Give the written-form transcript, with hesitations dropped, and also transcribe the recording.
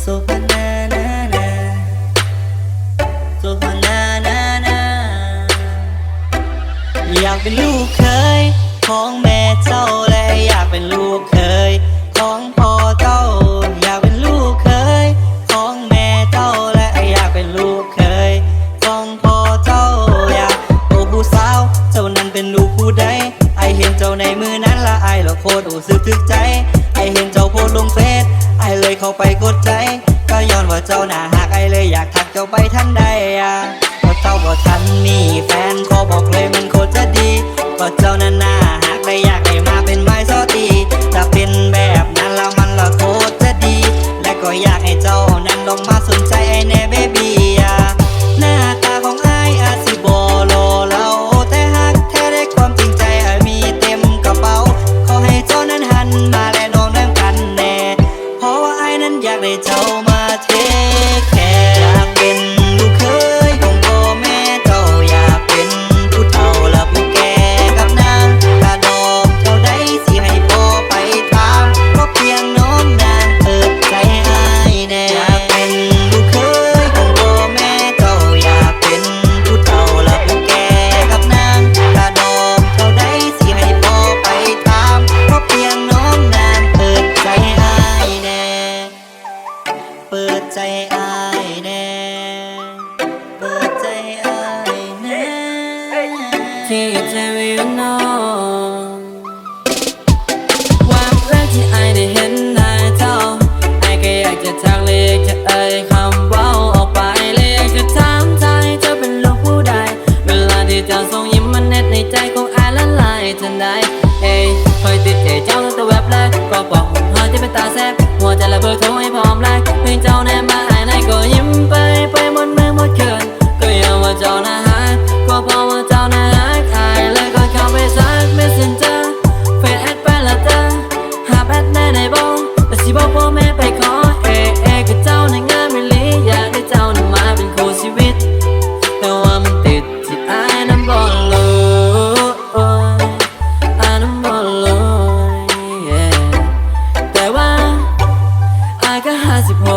สุพรรณนานาสุพรรณนานาอยากเป็นลูกเคยของแม่เจ้าและอยากเป็นลูกเคยของพ่อเจ้าอยากเป็นลูกเคยของแม่เจ้าและอยากเป็นลูกเคยของพ่อเจ้าอยากโอ้ผู้สาวเจ้านั้นเป็นลูกผู้ใดไอเห็นเจ้าในมือนั้นละไอละโคตรรู้สึกถึกใจไอเห็นเจ้าโพสลงเฟซไอเลยเข้าไปกดใจก็ย้อนว่าเจ้าหน้าหักไอเลยอยากทักเจ้าไปทันใดก็เจ้าบ่ทันมีแฟนขอบอกเลยมันโคตรจะดีก็เจ้านั้นหน้าหักเลยอยากให้มาเป็นไม้ซอตีถ้าเป็นแบบนั้นแล้วมันละโคตรจะดีและก็อยากให้เจ้านั้นลองมาสนใจไอแน่เบบี้หน้าตาของไออาจสิบ่หล่อเหลาแต่หักแท้ได้ความจริงใจไอมีเต็มกระเป๋าขอให้เจ้านั้นหันมาและน้องนั้นกันแน่เพราะว่าไอนั้นอยากได้เจ้ามาเทคแคร์อยากเป็นลูกเคยของพ่อแม่เจ้าอยากเป็นผู้เฒ่าและผู้แก่กับนางกระดอกเท่าใดสิให้พ่อไปตามก็เพียงน้องนางเปิดใจไอแน่อยากเป็นลูกเคยของพ่อแม่เจ้าอยากเป็นผู้เฒ่าและผู้แก่กับนางกระดอกเท่าใดสิให้พ่อไปตามก็เพียงน้องนางเปิดใจไอแน่เปิดใจไอแน่เปิดใจไอแน่ที่จะวิวน้องวันแรกที่ไอได้เห็นหน้าเจ้าไอก็อยากจะทักเลยจะเอ่ยคำว่าออกไปเลยอยากจะถามใจเจ้าเป็นลูกผู้ใดเวลาที่เจ้าส่งยิ้มมันเน็ตในใจของไอละลายทันใดเอ้ยคอยติดใจเจ้าตั้งแต่แวบแรกก็บอกผมเธอที่เป็นตาแซ่บหัวใจระเบิดโทรให้พร้อมแรกเพียงเจ้าแนบมาไอในก็ยิ้มไปหมดมือหมดเขินก็ยังว่าเจ้าน่าฮักก็เพราะว่าเจ้าน่าฮักไอเลยก็เข้าไปซักเมสเซนเจอร์เฟซแอดไปละเธอหาแอดแน่ในบอกแต่สิบอกพ่อแม่ไปขอกับเจ้าในงานไม่ลีอยากได้เจ้านั้นมาเป็นคู่ชีวิตแต่ว่ามันติดที่ไอนั้นบ่รู้ไอนั้นบ่รู้แต่ว่าไอก็56